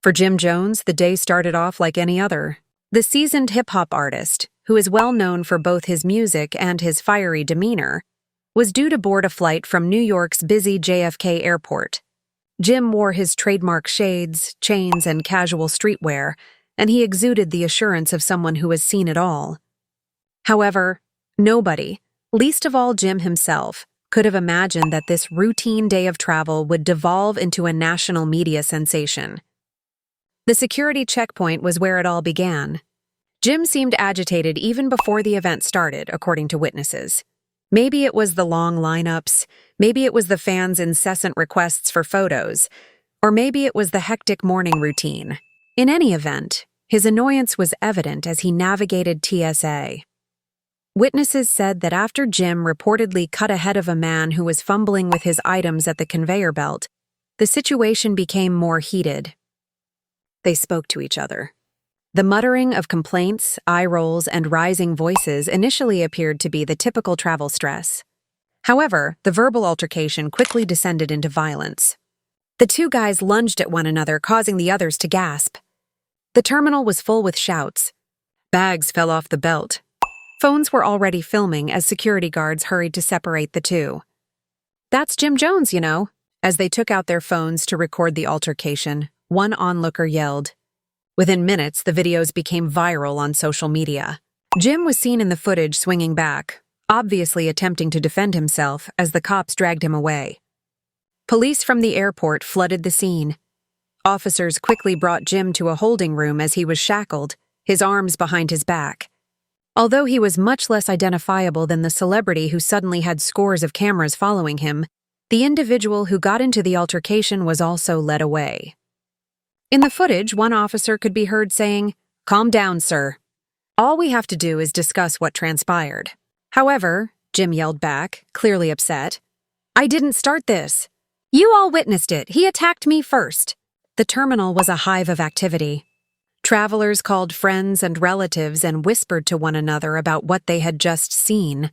For Jim Jones, the day started off like any other. The seasoned hip-hop artist, who is well known for both his music and his fiery demeanor, was due to board a flight from New York's busy JFK airport. Jim wore his trademark shades, chains, and casual streetwear, and he exuded the assurance of someone who has seen it all. However, nobody, least of all Jim himself, could have imagined that this routine day of travel would devolve into a national media sensation. The security checkpoint was where it all began. Jim seemed agitated even before the event started, according to witnesses. Maybe it was the long lineups, maybe it was the fans' incessant requests for photos, or maybe it was the hectic morning routine. In any event, his annoyance was evident as he navigated TSA. Witnesses said that after Jim reportedly cut ahead of a man who was fumbling with his items at the conveyor belt, the situation became more heated. They spoke to each other. The muttering of complaints, eye rolls, and rising voices initially appeared to be the typical travel stress. However, the verbal altercation quickly descended into violence. The two guys lunged at one another, causing the others to gasp. The terminal was full with shouts. Bags fell off the belt. Phones were already filming as security guards hurried to separate the two. "That's Jim Jones, you know." As they took out their phones to record the altercation, one onlooker yelled. Within minutes, the videos became viral on social media. Jim was seen in the footage swinging back, obviously attempting to defend himself as the cops dragged him away. Police from the airport flooded the scene. Officers quickly brought Jim to a holding room as he was shackled, his arms behind his back. Although he was much less identifiable than the celebrity who suddenly had scores of cameras following him, the individual who got into the altercation was also led away. In the footage, one officer could be heard saying, "Calm down, sir. All we have to do is discuss what transpired." However, Jim yelled back, clearly upset, "I didn't start this. You all witnessed it. He attacked me first." The terminal was a hive of activity. Travelers called friends and relatives and whispered to one another about what they had just seen.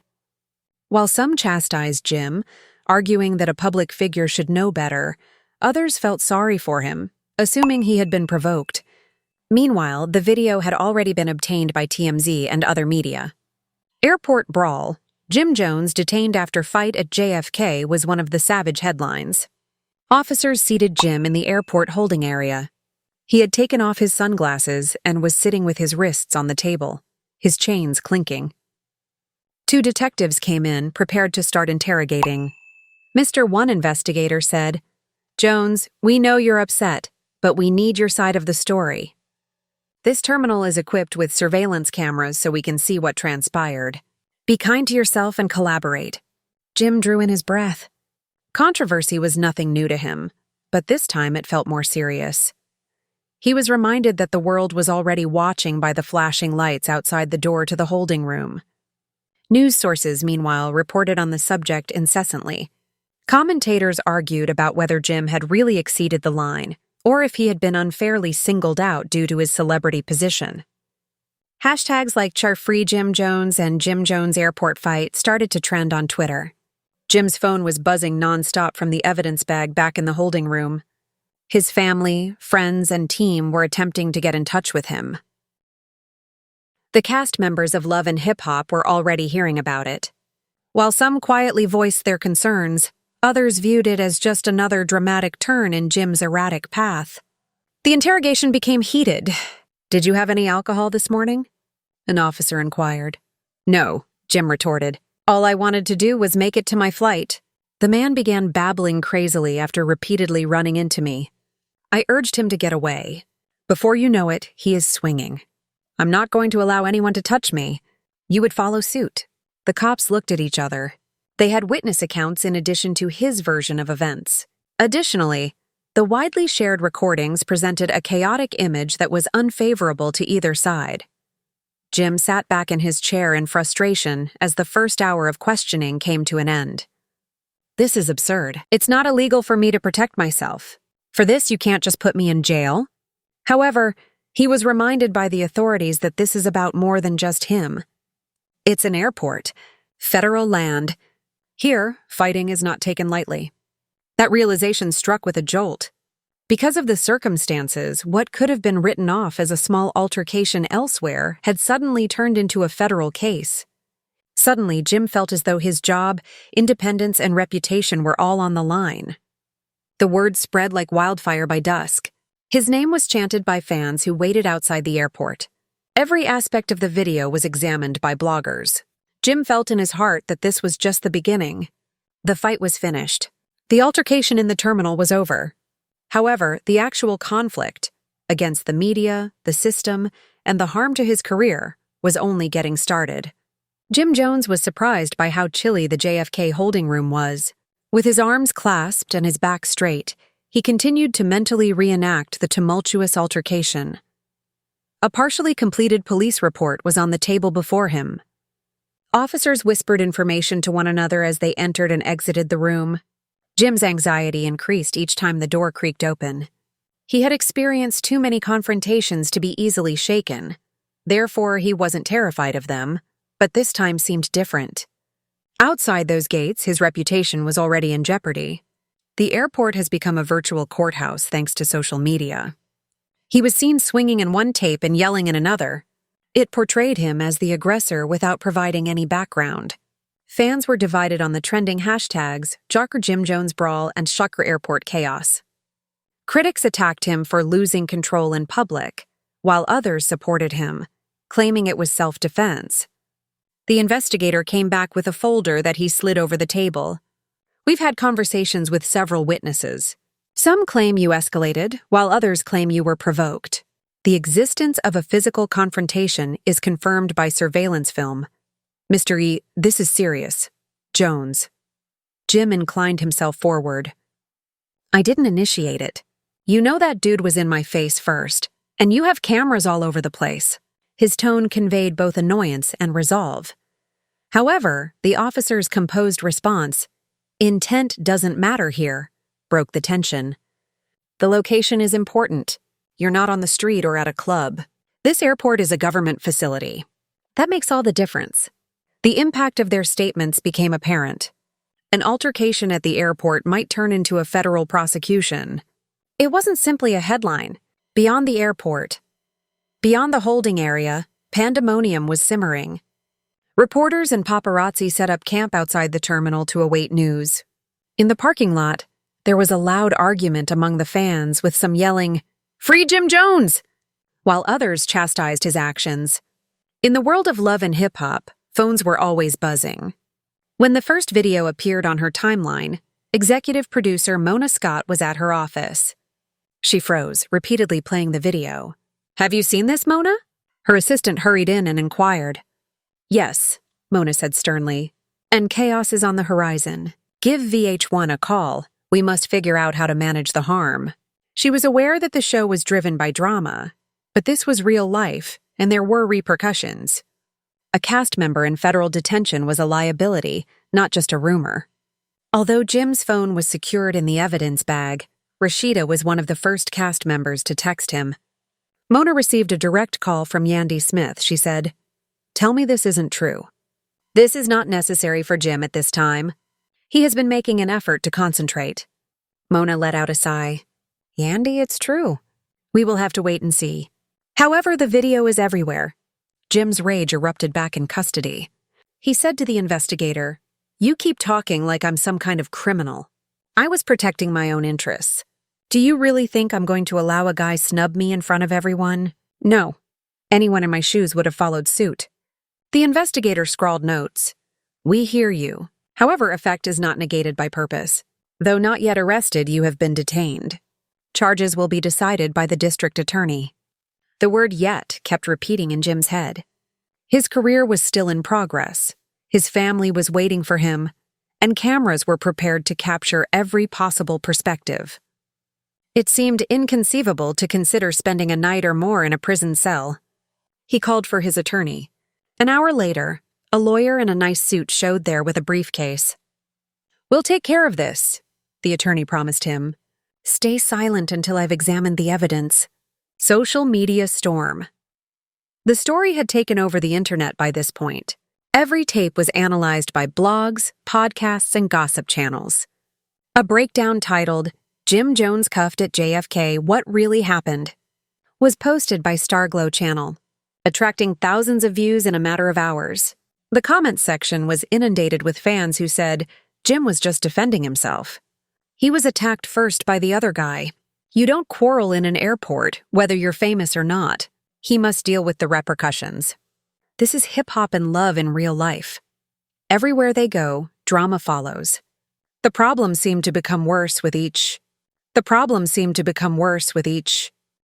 While some chastised Jim, arguing that a public figure should know better, others felt sorry for him, assuming he had been provoked. Meanwhile, the video had already been obtained by TMZ and other media. Airport brawl. Jim Jones detained after fight at JFK was one of the savage headlines. Officers seated Jim in the airport holding area. He had taken off his sunglasses and was sitting with his wrists on the table, his chains clinking. Two detectives came in, prepared to start interrogating. One investigator said, "Jones, we know you're upset, but we need your side of the story. This terminal is equipped with surveillance cameras so we can see what transpired. Be kind to yourself and collaborate." Jim drew in his breath. Controversy was nothing new to him, but this time it felt more serious. He was reminded that the world was already watching by the flashing lights outside the door to the holding room. News sources, meanwhile, reported on the subject incessantly. Commentators argued about whether Jim had really exceeded the line, or if he had been unfairly singled out due to his celebrity position. Hashtags like #CharFree Jim Jones and Jim Jones Airport Fight started to trend on Twitter. Jim's phone was buzzing nonstop from the evidence bag back in the holding room. His family, friends, and team were attempting to get in touch with him. The cast members of Love and Hip Hop were already hearing about it. While some quietly voiced their concerns, others viewed it as just another dramatic turn in Jim's erratic path. The interrogation became heated. "Did you have any alcohol this morning?" an officer inquired. "No," Jim retorted. "All I wanted to do was make it to my flight." The man began babbling crazily after repeatedly running into me. I urged him to get away. Before you know it, he is swinging. "I'm not going to allow anyone to touch me." You would follow suit. The cops looked at each other. They had witness accounts in addition to his version of events. Additionally, the widely shared recordings presented a chaotic image that was unfavorable to either side. Jim sat back in his chair in frustration as the first hour of questioning came to an end. "This is absurd. It's not illegal for me to protect myself. For this, you can't just put me in jail." However, he was reminded by the authorities that this is about more than just him. It's an airport, federal land. Here, fighting is not taken lightly. That realization struck with a jolt. Because of the circumstances, what could have been written off as a small altercation elsewhere had suddenly turned into a federal case. Suddenly, Jim felt as though his job, independence, and reputation were all on the line. The word spread like wildfire by dusk. His name was chanted by fans who waited outside the airport. Every aspect of the video was examined by bloggers. Jim felt in his heart that this was just the beginning. The fight was finished. The altercation in the terminal was over. However, the actual conflict, against the media, the system, and the harm to his career, was only getting started. Jim Jones was surprised by how chilly the JFK holding room was. With his arms clasped and his back straight, he continued to mentally reenact the tumultuous altercation. A partially completed police report was on the table before him. Officers whispered information to one another as they entered and exited the room. Jim's anxiety increased each time the door creaked open. He had experienced too many confrontations to be easily shaken. Therefore, he wasn't terrified of them, but this time seemed different. Outside those gates, his reputation was already in jeopardy. The airport has become a virtual courthouse thanks to social media. He was seen swinging in one tape and yelling in another. It portrayed him as the aggressor without providing any background. Fans were divided on the trending hashtags Jocker Jim Jones Brawl and Shocker Airport Chaos. Critics attacked him for losing control in public, while others supported him, claiming it was self-defense. The investigator came back with a folder that he slid over the table. We've had conversations with several witnesses. Some claim you escalated, while others claim you were provoked. The existence of a physical confrontation is confirmed by surveillance film. Mr. E, this is serious. Jones. Jim inclined himself forward. I didn't initiate it. You know that dude was in my face first, and you have cameras all over the place. His tone conveyed both annoyance and resolve. However, the officer's composed response, intent doesn't matter here, broke the tension. The location is important. You're not on the street or at a club. This airport is a government facility. That makes all the difference. The impact of their statements became apparent. An altercation at the airport might turn into a federal prosecution. It wasn't simply a headline. Beyond the airport, beyond the holding area, pandemonium was simmering. Reporters and paparazzi set up camp outside the terminal to await news. In the parking lot, there was a loud argument among the fans with some yelling, "Free Jim Jones!" while others chastised his actions. In the world of love and hip-hop, phones were always buzzing. When the first video appeared on her timeline, executive producer Mona Scott was at her office. She froze, repeatedly playing the video. Have you seen this, Mona? Her assistant hurried in and inquired. Yes, Mona said sternly. And chaos is on the horizon. Give VH1 a call. We must figure out how to manage the harm. She was aware that the show was driven by drama, but this was real life, and there were repercussions. A cast member in federal detention was a liability, not just a rumor. Although Jim's phone was secured in the evidence bag, Rashida was one of the first cast members to text him. Mona received a direct call from Yandy Smith. She said, "Tell me this isn't true. This is not necessary for Jim at this time. He has been making an effort to concentrate." Mona let out a sigh. Yandy, it's true. We will have to wait and see. However, the video is everywhere. Jim's rage erupted back in custody. He said to the investigator, "You keep talking like I'm some kind of criminal. I was protecting my own interests. Do you really think I'm going to allow a guy snub me in front of everyone? No. Anyone in my shoes would have followed suit." The investigator scrawled notes. "We hear you. However, effect is not negated by purpose. Though not yet arrested, you have been detained. Charges will be decided by the district attorney." The word "yet" kept repeating in Jim's head. His career was still in progress. His family was waiting for him, and cameras were prepared to capture every possible perspective. It seemed inconceivable to consider spending a night or more in a prison cell. He called for his attorney. An hour later, a lawyer in a nice suit showed there with a briefcase. "We'll take care of this," the attorney promised him. "Stay silent until I've examined the evidence." Social media storm. The story had taken over the internet by this point. Every tape was analyzed by blogs, podcasts, and gossip channels. A breakdown titled, Jim Jones cuffed at JFK, What Really Happened, was posted by Starglow Channel, attracting thousands of views in a matter of hours. The comments section was inundated with fans who said Jim was just defending himself. He was attacked first by the other guy. You don't quarrel in an airport, whether you're famous or not. He must deal with the repercussions. This is hip-hop and love in real life. Everywhere they go, drama follows. The problem seemed to become worse with each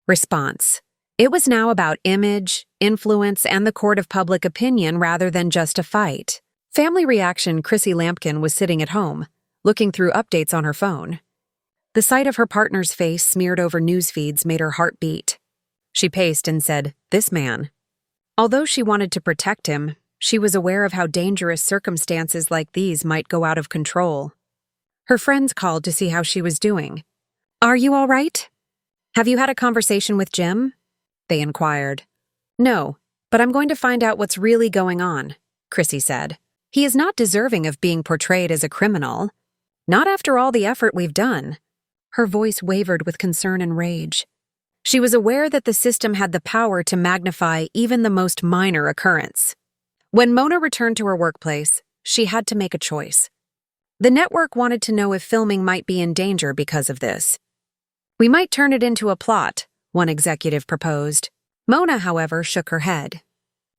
response. It was now about image, influence, and the court of public opinion rather than just a fight. Family reaction. Chrissy Lampkin was sitting at home, looking through updates on her phone. The sight of her partner's face smeared over news feeds made her heart beat. She paced and said, "This man." Although she wanted to protect him, she was aware of how dangerous circumstances like these might go out of control. Her friends called to see how she was doing. "Are you all right? Have you had a conversation with Jim?" they inquired. "No, but I'm going to find out what's really going on," Chrissy said. "He is not deserving of being portrayed as a criminal. Not after all the effort we've done." Her voice wavered with concern and rage. She was aware that the system had the power to magnify even the most minor occurrence. When Mona returned to her workplace, she had to make a choice. The network wanted to know if filming might be in danger because of this. "We might turn it into a plot," one executive proposed. Mona, however, shook her head.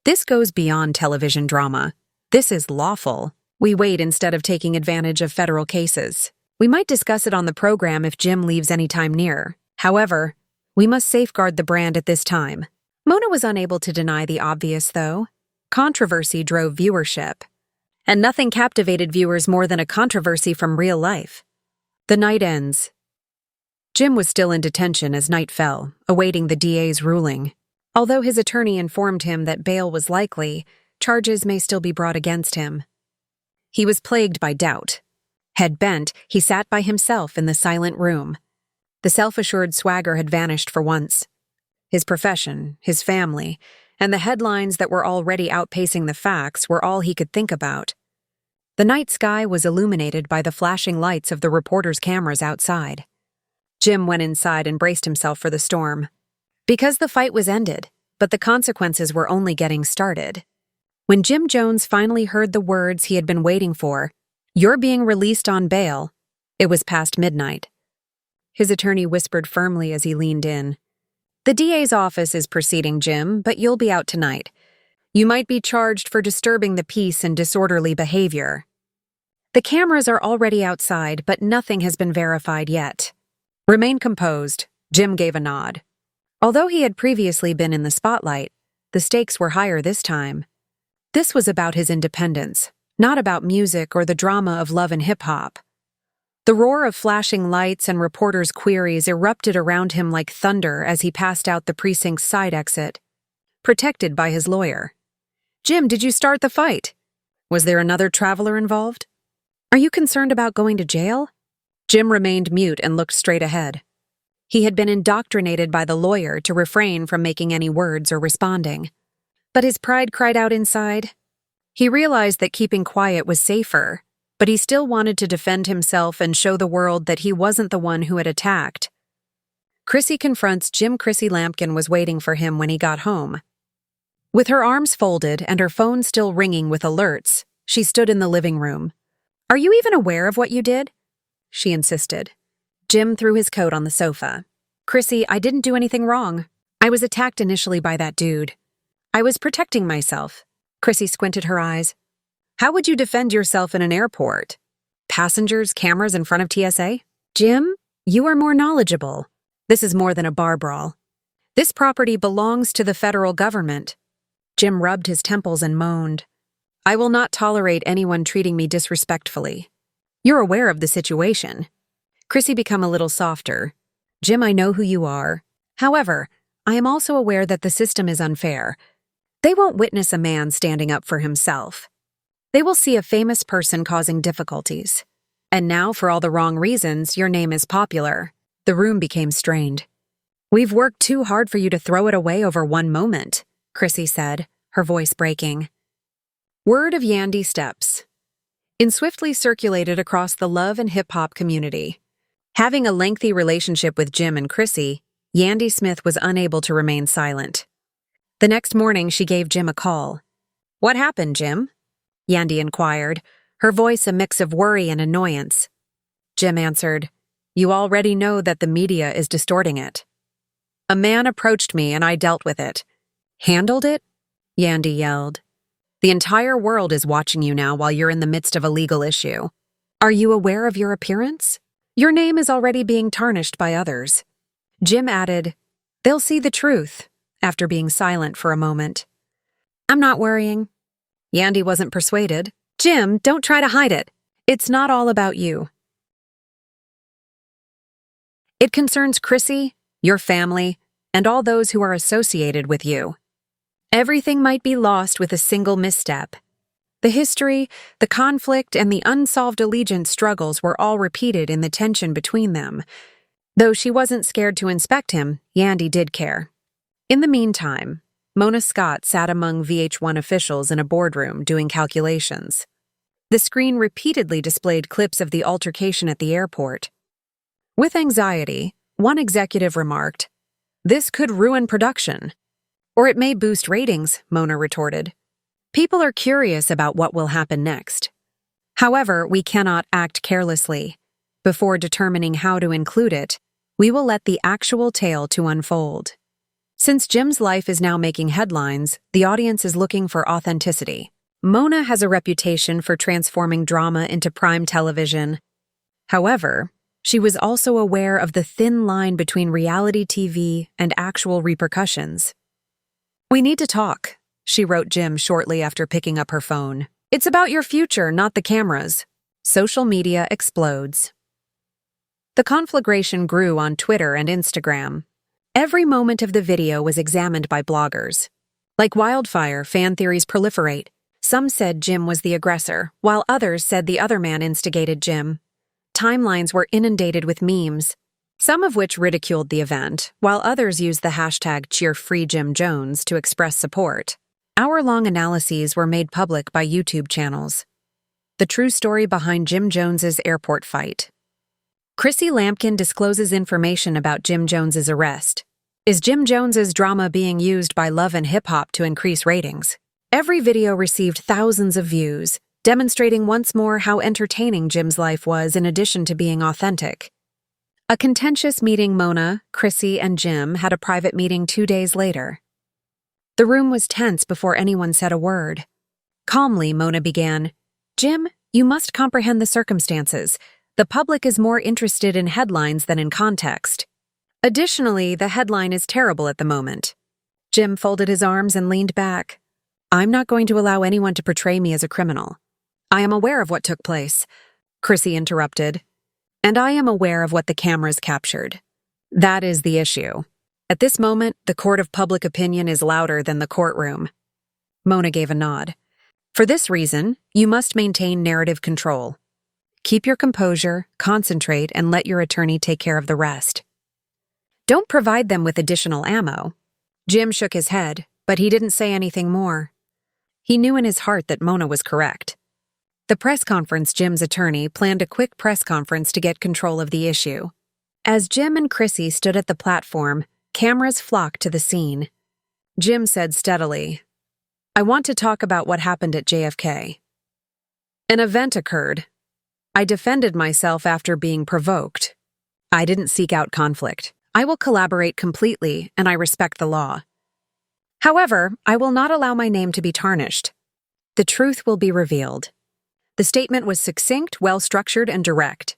"This goes beyond television drama. This is lawful. We wait instead of taking advantage of federal cases. We might discuss it on the program if Jim leaves any time near. However, we must safeguard the brand at this time." Mona was unable to deny the obvious, though. Controversy drove viewership. And nothing captivated viewers more than a controversy from real life. The night ends. Jim was still in detention as night fell, awaiting the DA's ruling. Although his attorney informed him that bail was likely, charges may still be brought against him. He was plagued by doubt. Head bent, he sat by himself in the silent room. The self-assured swagger had vanished for once. His profession, his family, and the headlines that were already outpacing the facts were all he could think about. The night sky was illuminated by the flashing lights of the reporters' cameras outside. Jim went inside and braced himself for the storm. Because the fight was ended, but the consequences were only getting started. When Jim Jones finally heard the words he had been waiting for, "You're being released on bail," it was past midnight. His attorney whispered firmly as he leaned in. "The DA's office is proceeding, Jim, but you'll be out tonight. You might be charged for disturbing the peace and disorderly behavior." The cameras are already outside, but nothing has been verified yet. "Remain composed," Jim gave a nod. Although he had previously been in the spotlight, the stakes were higher this time. This was about his independence, not about music or the drama of love and hip-hop. The roar of flashing lights and reporters' queries erupted around him like thunder as he passed out the precinct's side exit, protected by his lawyer. "Jim, did you start the fight? Was there another traveler involved? Are you concerned about going to jail?" Jim remained mute and looked straight ahead. He had been indoctrinated by the lawyer to refrain from making any words or responding. But his pride cried out inside. He realized that keeping quiet was safer, but he still wanted to defend himself and show the world that he wasn't the one who had attacked. Chrissy confronts Jim. Chrissy Lampkin was waiting for him when he got home. With her arms folded and her phone still ringing with alerts, she stood in the living room. "Are you even aware of what you did?" she insisted. Jim threw his coat on the sofa. "Chrissy, I didn't do anything wrong. I was attacked initially by that dude. I was protecting myself." Chrissy squinted her eyes. "How would you defend yourself in an airport? Passengers, cameras in front of TSA? Jim, you are more knowledgeable. This is more than a bar brawl. This property belongs to the federal government." Jim rubbed his temples and moaned. "I will not tolerate anyone treating me disrespectfully. You're aware of the situation." Chrissy became a little softer. "Jim, I know who you are. However, I am also aware that the system is unfair. They won't witness a man standing up for himself. They will see a famous person causing difficulties. And now, for all the wrong reasons, your name is popular." The room became strained. "We've worked too hard for you to throw it away over one moment," Chrissy said, her voice breaking. Word of Yandy Steps. In swiftly circulated across the love and hip-hop community. Having a lengthy relationship with Jim and Chrissy, Yandy Smith was unable to remain silent. The next morning, she gave Jim a call. "What happened, Jim?" Yandy inquired, her voice a mix of worry and annoyance. Jim answered, "You already know that the media is distorting it. A man approached me and I dealt with it." "Handled it?" Yandy yelled. "The entire world is watching you now while you're in the midst of a legal issue. Are you aware of your appearance? Your name is already being tarnished by others." Jim added, "They'll see the truth," after being silent for a moment. "I'm not worrying." Yandy wasn't persuaded. "Jim, don't try to hide it. It's not all about you. It concerns Chrissy, your family, and all those who are associated with you. Everything might be lost with a single misstep. The history, the conflict, and the unsolved allegiance struggles were all repeated in the tension between them. Though she wasn't scared to inspect him, Yandy did care. In the meantime, Mona Scott sat among VH1 officials in a boardroom doing calculations. The screen repeatedly displayed clips of the altercation at the airport. With anxiety, one executive remarked, "This could ruin production." "Or it may boost ratings," Mona retorted. "People are curious about what will happen next. However, we cannot act carelessly. Before determining how to include it, we will let the actual tale to unfold. Since Jim's life is now making headlines, the audience is looking for authenticity. Mona has a reputation for transforming drama into prime television. However, she was also aware of the thin line between reality TV and actual repercussions. "We need to talk," she wrote Jim shortly after picking up her phone. "It's about your future, not the cameras." Social media explodes. The conflagration grew on Twitter and Instagram. Every moment of the video was examined by bloggers. Like wildfire, fan theories proliferate. Some said Jim was the aggressor, while others said the other man instigated Jim. Timelines were inundated with memes, some of which ridiculed the event, while others used the hashtag #CheerFreeJimJones to express support. Hour-long analyses were made public by YouTube channels. The true story behind Jim Jones's airport fight. Chrissy Lampkin discloses information about Jim Jones's arrest. Is Jim Jones's drama being used by Love and Hip Hop to increase ratings? Every video received thousands of views, demonstrating once more how entertaining Jim's life was in addition to being authentic. A contentious meeting. Mona, Chrissy, and Jim had a private meeting 2 days later. The room was tense before anyone said a word. Calmly, Mona began, "Jim, you must comprehend the circumstances. The public is more interested in headlines than in context. Additionally, the headline is terrible at the moment." Jim folded his arms and leaned back. "I'm not going to allow anyone to portray me as a criminal. I am aware of what took place," Chrissy interrupted. "And I am aware of what the cameras captured. That is the issue. At this moment, the court of public opinion is louder than the courtroom." Mona gave a nod. "For this reason, you must maintain narrative control. Keep your composure, concentrate, and let your attorney take care of the rest. Don't provide them with additional ammo." Jim shook his head, but he didn't say anything more. He knew in his heart that Mona was correct. The press conference. Jim's attorney planned a quick press conference to get control of the issue. As Jim and Chrissy stood at the platform, cameras flocked to the scene. Jim said steadily, "I want to talk about what happened at JFK. An event occurred. I defended myself after being provoked. I didn't seek out conflict. I will collaborate completely, and I respect the law. However, I will not allow my name to be tarnished. The truth will be revealed." The statement was succinct, well-structured, and direct.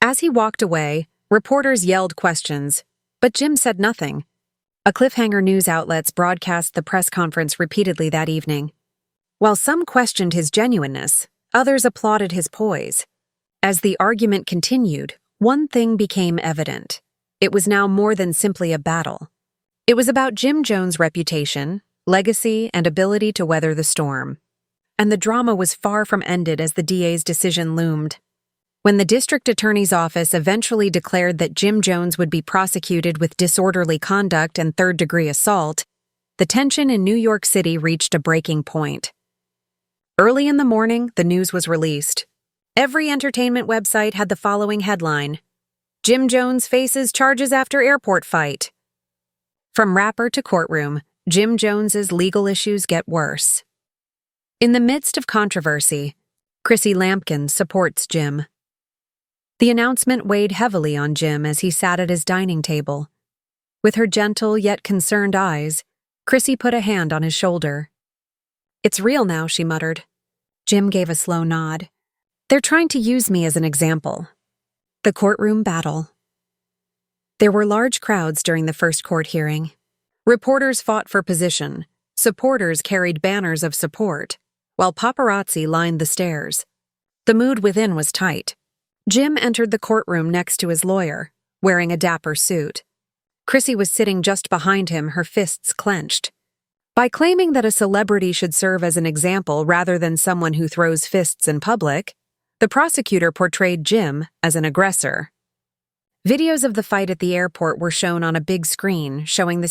As he walked away, reporters yelled questions, but Jim said nothing. A cliffhanger. News outlets broadcast the press conference repeatedly that evening. While some questioned his genuineness, others applauded his poise. As the argument continued, one thing became evident. It was now more than simply a battle. It was about Jim Jones' reputation, legacy, and ability to weather the storm. And the drama was far from ended as the DA's decision loomed. When the district attorney's office eventually declared that Jim Jones would be prosecuted with disorderly conduct and third-degree assault, the tension in New York City reached a breaking point. Early in the morning, the news was released. Every entertainment website had the following headline: Jim Jones faces charges after airport fight. From rapper to courtroom, Jim Jones's legal issues get worse. In the midst of controversy, Chrissy Lampkin supports Jim. The announcement weighed heavily on Jim as he sat at his dining table. With her gentle yet concerned eyes, Chrissy put a hand on his shoulder. "It's real now," she muttered. Jim gave a slow nod. "They're trying to use me as an example." The courtroom battle. There were large crowds during the first court hearing. Reporters fought for position. Supporters carried banners of support, while paparazzi lined the stairs. The mood within was tight. Jim entered the courtroom next to his lawyer, wearing a dapper suit. Chrissy was sitting just behind him, her fists clenched. By claiming that a celebrity should serve as an example rather than someone who throws fists in public, the prosecutor portrayed Jim as an aggressor. Videos of the fight at the airport were shown on a big screen, showing the